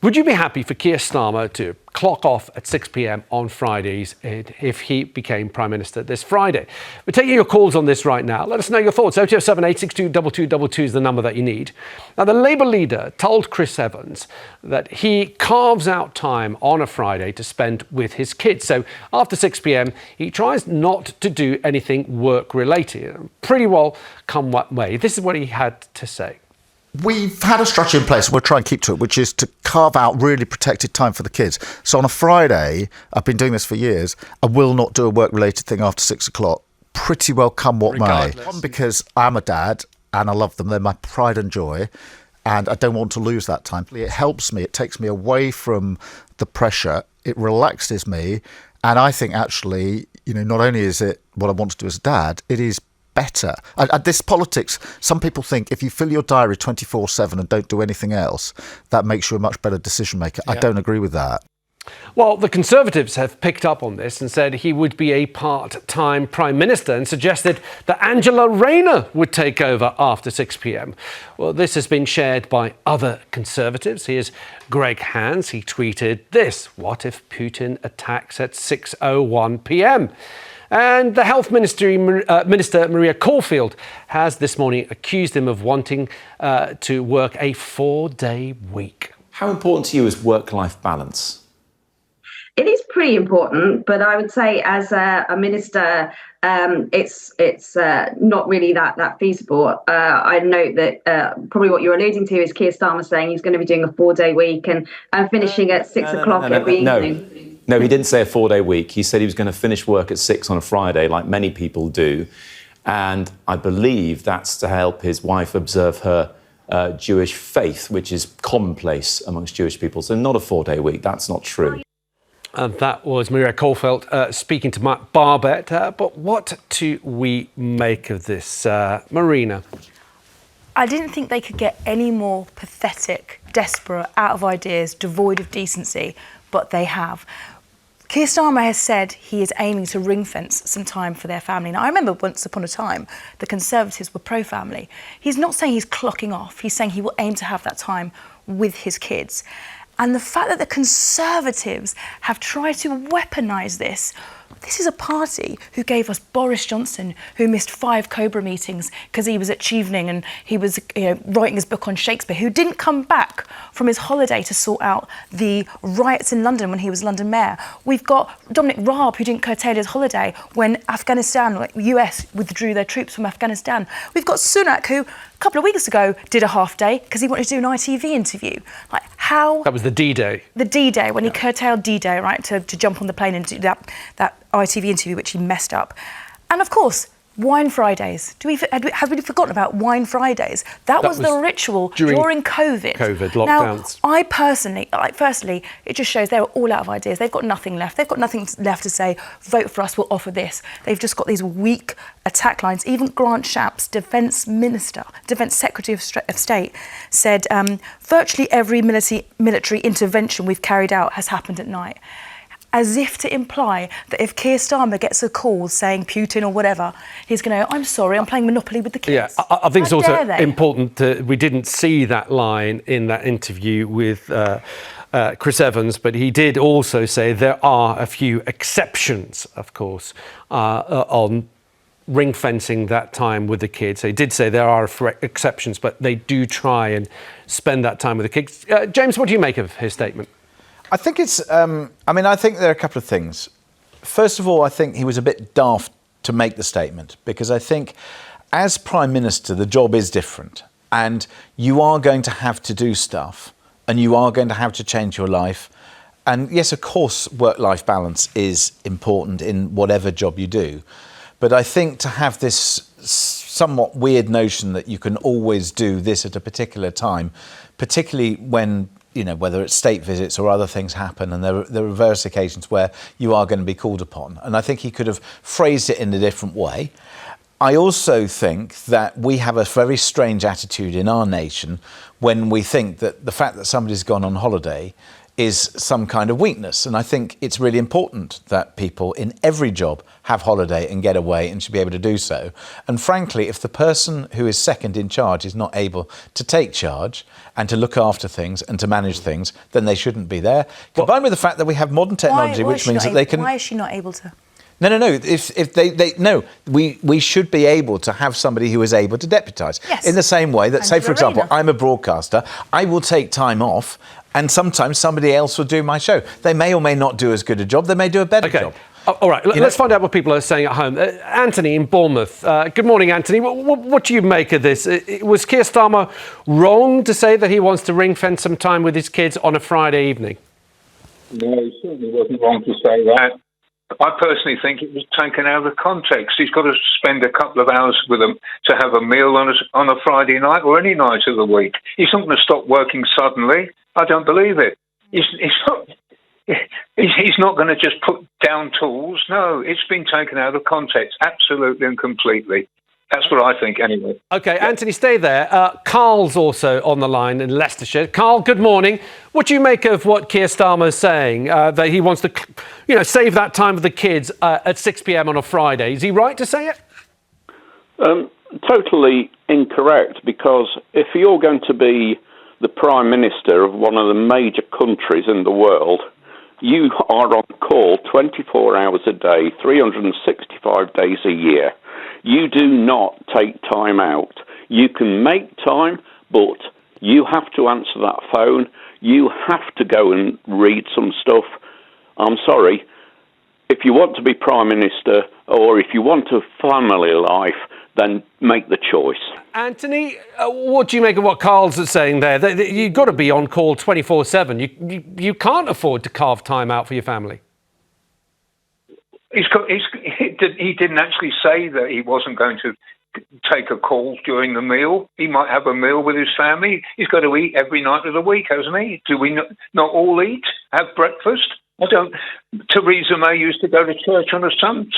Would you be happy for Keir Starmer to clock off at 6 p.m. on Fridays if he became Prime Minister this Friday? We're taking your calls on this right now. Let us know your thoughts. 0207 862 2222 is the number that you need. Now, the Labour leader told Chris Evans that he carves out time on a Friday to spend with his kids. So after 6 p.m, he tries not to do anything work-related. Pretty well come what may. This is what he had to say. We've had a structure in place, we'll try and keep to it, which is to carve out really protected time for the kids. So on a Friday, I've been doing this for years, I will not do a work-related thing after 6 o'clock, pretty well come what may. One, because I'm a dad and I love them, they're my pride and joy, and I don't want to lose that time. It helps me, it takes me away from the pressure, it relaxes me, and I think actually, not only is it what I want to do as a dad, it is better. This politics, some people think if you fill your diary 24/7 and don't do anything else, that makes you a much better decision maker. Yeah. I don't agree with that. Well, the Conservatives have picked up on this and said he would be a part-time Prime Minister and suggested that Angela Rayner would take over after 6 p.m. Well, this has been shared by other Conservatives. Here's Greg Hans. He tweeted this: "What if Putin attacks at 6:01 p.m?" And the Health Minister Maria Caulfield has this morning accused him of wanting to work a 4-day week. How important to you is work-life balance? It is pretty important, but I would say as a minister, it's not really that feasible. I note that probably what you're alluding to is Keir Starmer saying he's going to be doing a 4-day week and finishing at 6 o'clock every evening. No, he didn't say a 4-day week. He said he was going to finish work at 6 on a Friday, like many people do. And I believe that's to help his wife observe her Jewish faith, which is commonplace amongst Jewish people. So not a 4-day week. That's not true. And that was Maria Caulfield speaking to Mark Barbet. But what do we make of this, Marina? I didn't think they could get any more pathetic, desperate, out of ideas, devoid of decency, but they have. Keir Starmer has said he is aiming to ring-fence some time for their family. Now, I remember once upon a time, the Conservatives were pro-family. He's not saying he's clocking off. He's saying he will aim to have that time with his kids. And the fact that the Conservatives have tried to weaponise this is a party who gave us Boris Johnson, who missed 5 Cobra meetings because he was at Chevening and he was writing his book on Shakespeare, who didn't come back from his holiday to sort out the riots in London when he was London mayor. We've got Dominic Raab, who didn't curtail his holiday when Afghanistan, US, withdrew their troops from Afghanistan. We've got Sunak, who a couple of weeks ago did a half day because he wanted to do an ITV interview. Like, how? That was the D-Day. The D-Day, when he curtailed D-Day, right, to jump on the plane and do that ITV interview, which he messed up. And of course, Wine Fridays. Have we forgotten about Wine Fridays? That was the ritual during COVID. COVID lockdowns. Now, I personally, firstly, it just shows they were all out of ideas. They've got nothing left. They've got nothing left to say, vote for us, we'll offer this. They've just got these weak attack lines. Even Grant Shapps, Defence Secretary of State, said virtually every military intervention we've carried out has happened at night. As if to imply that if Keir Starmer gets a call saying Putin or whatever, he's going to, I'm sorry, I'm playing Monopoly with the kids. Yeah, I think it's also important we didn't see that line in that interview with Chris Evans, but he did also say there are a few exceptions, of course, on ring-fencing that time with the kids. So he did say there are exceptions, but they do try and spend that time with the kids. James, what do you make of his statement? I think it's, I think there are a couple of things. First of all, I think he was a bit daft to make the statement because I think as Prime Minister, the job is different and you are going to have to do stuff and you are going to have to change your life. And yes, of course, work-life balance is important in whatever job you do. But I think to have this somewhat weird notion that you can always do this at a particular time, particularly when whether it's state visits or other things happen, and there are various occasions where you are going to be called upon. And I think he could have phrased it in a different way. I also think that we have a very strange attitude in our nation when we think that the fact that somebody's gone on holiday is some kind of weakness. And I think it's really important that people in every job have holiday and get away and should be able to do so. And frankly, if the person who is second in charge is not able to take charge and to look after things and to manage things, then they shouldn't be there. Combined with the fact that we have modern technology, which means that they can... Why is she not able to? No. If they no, we should be able to have somebody who is able to deputise. Yes. In the same way that, say, for example, Marina. I'm a broadcaster, I will take time off, and sometimes somebody else will do my show. They may or may not do as good a job. They may do a better job. All right, let's find out what people are saying at home. Anthony in Bournemouth. Good morning, Anthony. What do you make of this? Was Keir Starmer wrong to say that he wants to ring-fence some time with his kids on a Friday evening? No, he certainly wasn't wrong to say that. I personally think it was taken out of context. He's got to spend a couple of hours with them to have a meal on a Friday night or any night of the week. He's not going to stop working suddenly. I don't believe it. He's not going to just put down tools. No, it's been taken out of context, absolutely and completely. That's what I think, anyway. OK, yeah. Anthony, stay there. Carl's also on the line in Leicestershire. Carl, good morning. What do you make of what Keir Starmer is saying, that he wants to, save that time with the kids at 6 p.m. on a Friday? Is he right to say it? Totally incorrect, because if you're going to be the Prime Minister of one of the major countries in the world, you are on call 24 hours a day, 365 days a year. You do not take time out. You can make time, but you have to answer that phone. You have to go and read some stuff. I'm sorry. If you want to be Prime Minister or if you want a family life, then make the choice. Anthony, what do you make of what Carl's saying there? You've got to be on call 24/7. You can't afford to carve time out for your family. He didn't actually say that he wasn't going to take a call during the meal. He might have a meal with his family. He's got to eat every night of the week, hasn't he? Do we not all eat, have breakfast? Theresa May used to go to church on a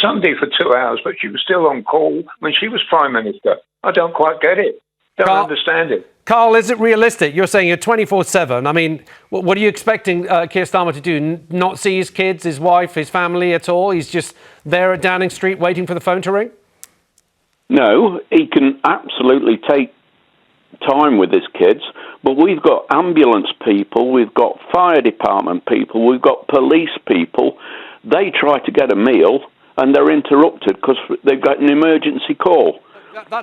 Sunday for 2 hours, but she was still on call when she was Prime Minister. I don't quite get it. Don't understand it. Carl, is it realistic? You're saying you're 24/7. I mean, what are you expecting Keir Starmer to do? Not see his kids, his wife, his family at all? He's just there at Downing Street waiting for the phone to ring? No, he can absolutely take time with his kids, but we've got ambulance people, we've got fire department people, we've got police people. They try to get a meal and they're interrupted because they've got an emergency call.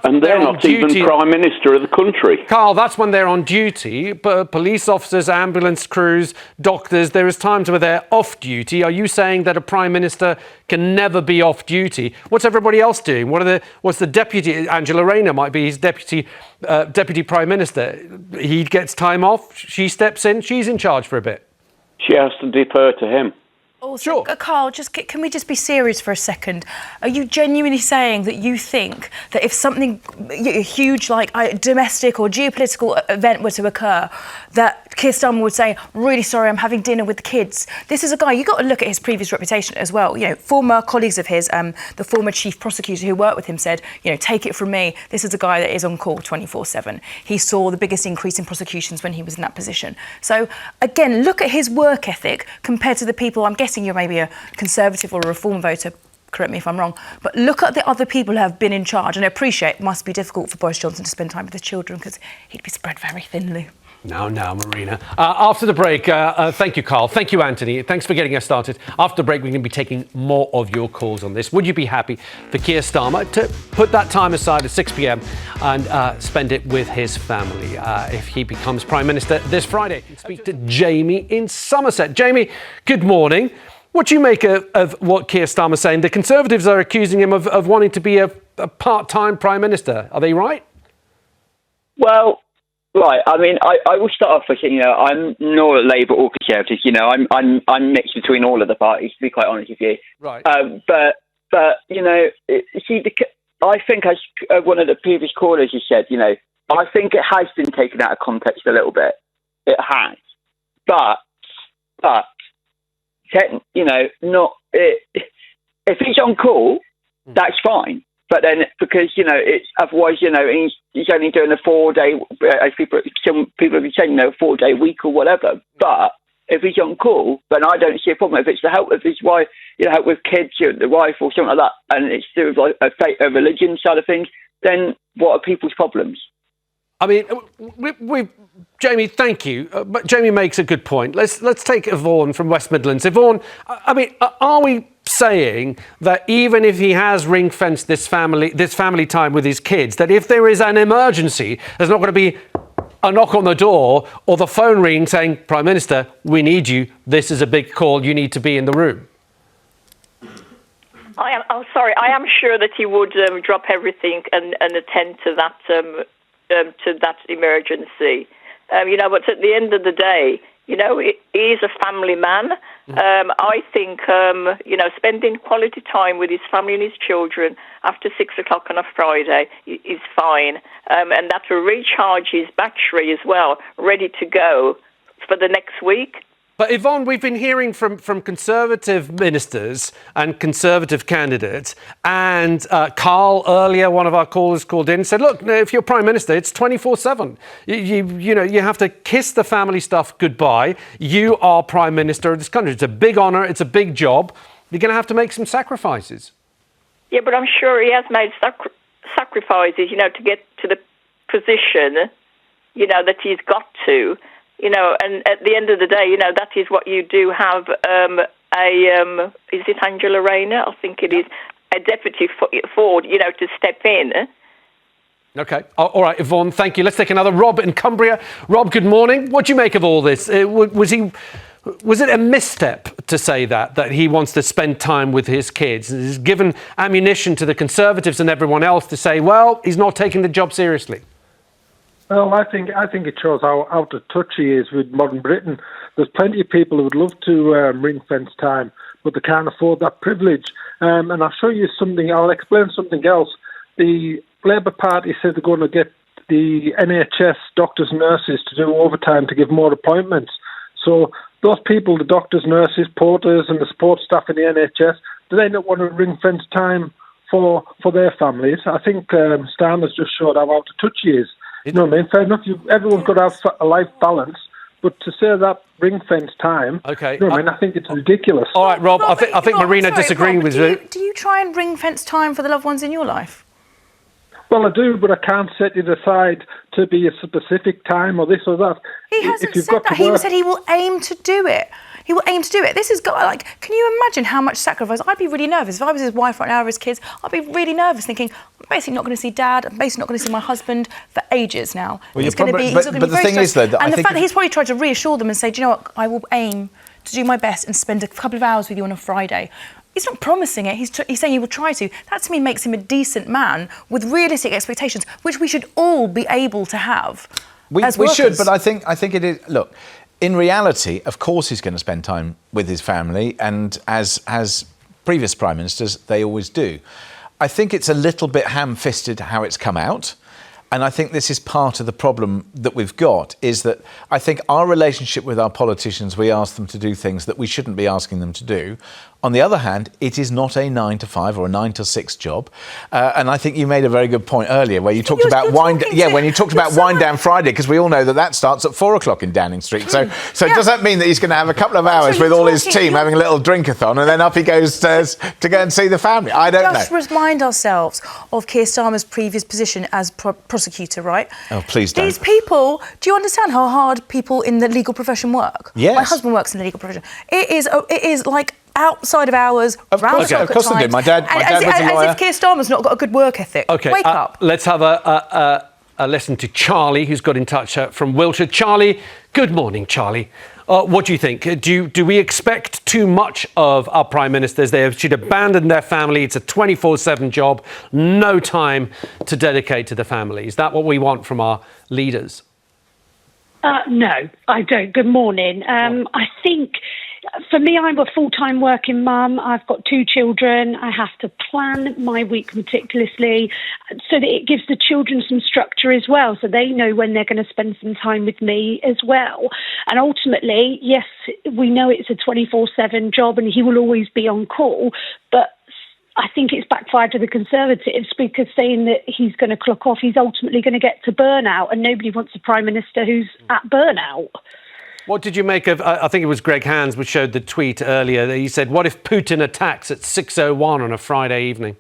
And they're not even Prime Minister of the country. Carl, that's when they're on duty. Police officers, ambulance crews, doctors, there is times where they're off duty. Are you saying that a Prime Minister can never be off duty? What's everybody else doing? What's the deputy? Angela Rayner might be his deputy Prime Minister. He gets time off. She steps in. She's in charge for a bit. She has to defer to him. Also, sure. Carl, can we just be serious for a second? Are you genuinely saying that you think that if something huge like a domestic or geopolitical event were to occur, that Keir Starmer would say, really sorry, I'm having dinner with the kids? This is a guy, you've got to look at his previous reputation as well. Former colleagues of his, the former chief prosecutor who worked with him said, take it from me, this is a guy that is on call 24/7. He saw the biggest increase in prosecutions when he was in that position. So, again, look at his work ethic compared to the people, I'm guessing you're maybe a Conservative or a Reform voter, correct me if I'm wrong, but look at the other people who have been in charge, and I appreciate it must be difficult for Boris Johnson to spend time with his children because he'd be spread very thinly. Now, Marina. After the break, thank you, Carl. Thank you, Anthony. Thanks for getting us started. After the break, we're going to be taking more of your calls on this. Would you be happy for Keir Starmer to put that time aside at 6 p.m. and spend it with his family if he becomes Prime Minister this Friday? Speak to Jamie in Somerset. Jamie, good morning. What do you make of what Keir Starmer's saying? The Conservatives are accusing him of wanting to be a part-time Prime Minister. Are they right? Well, right. I mean, I will start off by saying, I'm not Labour or Conservative. I'm mixed between all of the parties, to be quite honest with you. Right. But see, I think as one of the previous callers has said, I think it has been taken out of context a little bit. It has, but. Not if he's on call, that's fine. But then, because it's otherwise, he's only doing a 4 day. As some people have been saying, 4 day week or whatever. But if he's on call, then I don't see a problem. If it's to help with his wife, help with kids, the wife or something like that, and it's to do with like a religion side of things, then what are people's problems? I mean, Jamie, thank you. But Jamie makes a good point. Let's take Yvonne from West Midlands. Yvonne, I mean, are we saying that even if he has ring-fenced this family time with his kids, that if there is an emergency, there's not going to be a knock on the door or the phone ring saying, Prime Minister, we need you. This is a big call. You need to be in the room. I'm sorry. I am sure that he would drop everything and attend to that emergency. But at the end of the day, he is a family man. I think, spending quality time with his family and his children after 6 o'clock on a Friday is fine. And that will recharge his battery as well, ready to go for the next week. But Yvonne, we've been hearing from Conservative ministers and Conservative candidates, and Carl earlier, one of our callers called in and said, look, if you're Prime Minister, it's 24/7. You have to kiss the family stuff goodbye. You are Prime Minister of this country. It's a big honour. It's a big job. You're going to have to make some sacrifices. Yeah, but I'm sure he has made sacrifices, to get to the position, that he's got to. And at the end of the day, that is what you do have is it Angela Rayner? I think it is, a deputy Ford, to step in. OK. All right, Yvonne, thank you. Let's take another. Rob in Cumbria. Rob, good morning. What do you make of all this? Was it a misstep to say that he wants to spend time with his kids? He's given ammunition to the Conservatives and everyone else to say, well, he's not taking the job seriously. Well, I think it shows how out of touch he is with modern Britain. There's plenty of people who would love to ring-fence time, but they can't afford that privilege. And I'll show you something. I'll explain something else. The Labour Party said they're going to get the NHS doctors and nurses to do overtime to give more appointments. So those people, the doctors, nurses, porters and the support staff in the NHS, do they not want to ring-fence time for their families? I think Starmer's just showed how out of touch he is. You know what I mean? Fair enough. Everyone's got to have a life balance, but to say that ring-fence time, okay. You know what I mean? I think it's ridiculous. All right, Rob. I think Marina disagreeing with you. Do you try and ring-fence time for the loved ones in your life? Well, I do, but I can't set it aside to be a specific time or this or that. He hasn't said that. He said he will aim to do it. He will aim to do it. This is can you imagine how much sacrifice? I'd be really nervous. If I was his wife right now or his kids, I'd be really nervous thinking, I'm basically not going to see Dad, I'm basically not going to see my husband for ages now. Well, he's going to be but the thing is, though, and the fact that he's probably tried to reassure them and say, do you know what, I will aim to do my best and spend a couple of hours with you on a Friday. He's not promising it. He's saying he will try to. That, to me, makes him a decent man with realistic expectations, which we should all be able to have. We should, but I think it is. Look, in reality, of course, he's going to spend time with his family, and as previous prime ministers, they always do. I think it's a little bit ham-fisted how it's come out. And I think this is part of the problem that we've got, is that I think our relationship with our politicians, we ask them to do things that we shouldn't be asking them to do. On the other hand, it is not a 9 to 5 or a 9 to 6 job. And I think you made a very good point earlier where you talked about wind down Friday, because we all know that starts at 4 o'clock in Downing Street. So does that mean that he's going to have a couple of hours with all his team having a little drink-a-thon and then up he goes to go and see the family? I don't know. Just remind ourselves of Keir Starmer's previous position as prosecutor, right? Oh, please don't. These people, do you understand how hard people in the legal profession work? Yes. My husband works in the legal profession. It is like outside of hours, of course they do. My dad was a lawyer. As if Keir Starmer's not got a good work ethic. Okay, wake up. Let's have a listen to Charlie, who's got in touch from Wiltshire. Charlie, good morning, Charlie. What do you think? Do we expect too much of our Prime Ministers? They should abandon their family. It's a 24/7 job, no time to dedicate to the family. Is that what we want from our leaders? No, I don't. Good morning. I think, for me, I'm a full-time working mum. I've got 2 children. I have to plan my week meticulously so that it gives the children some structure as well, so they know when they're going to spend some time with me as well. And ultimately, yes, we know it's a 24/7 job and he will always be on call, but I think it's backfired to the Conservatives, because saying that he's going to clock off, he's ultimately going to get to burnout, and nobody wants a Prime Minister who's at burnout. What did you make of, I think it was Greg Hands which showed the tweet earlier, that he said, what if Putin attacks at 6:01 on a Friday evening?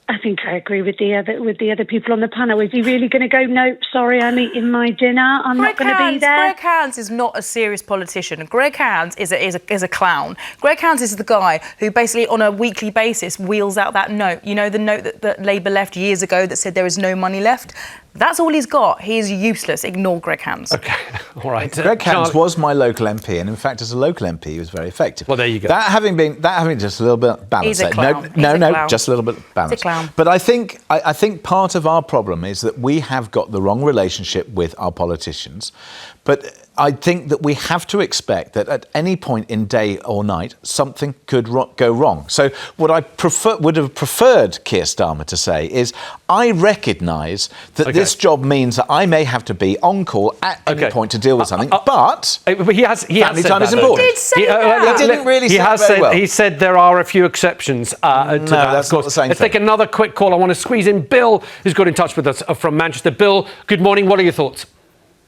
I think I agree with the other people on the panel. Is he really going to go, nope, sorry, I'm eating my dinner, I'm not going to be there? Greg Hands is not a serious politician. Greg Hands is a clown. Greg Hands is the guy who basically on a weekly basis wheels out that note. You know, the note that Labour left years ago that said there is no money left? That's all he's got. He is useless. Ignore Greg Hands. OK, all right. Greg Hands was my local MP, and in fact, as a local MP, he was very effective. Well, there you go. That having just a little bit balanced. He's a clown. No, just a little bit balanced. He's a clown. But I think part of our problem is that we have got the wrong relationship with our politicians. But I think that we have to expect that at any point in day or night, something could go wrong. So what I would have preferred Keir Starmer to say is, I recognise that this job means that I may have to be on call at any point to deal with something, but he has family said time that, is important. He did say that. He didn't really say it very well. He said there are a few exceptions to that. That's not the same Let's thing. take another quick call. I want to squeeze in Bill, who's got in touch with us from Manchester. Bill, good morning. What are your thoughts?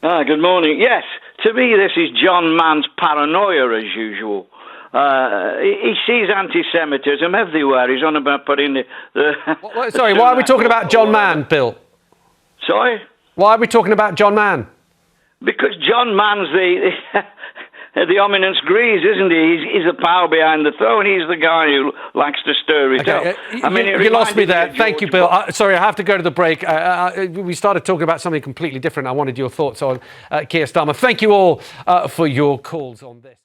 Good morning. Yes, to me this is John Mann's paranoia as usual. He sees anti-Semitism everywhere. He's on about putting Sorry, why are we talking about John Mann, Bill? Sorry? Why are we talking about John Mann? Because John Mann's the ominous grease, isn't he? He's the power behind the throne. He's the guy who likes to stir it up. I mean, you lost me there. Thank you, Bill. Sorry, I have to go to the break. We started talking about something completely different. I wanted your thoughts on Keir Starmer. Thank you all for your calls on this.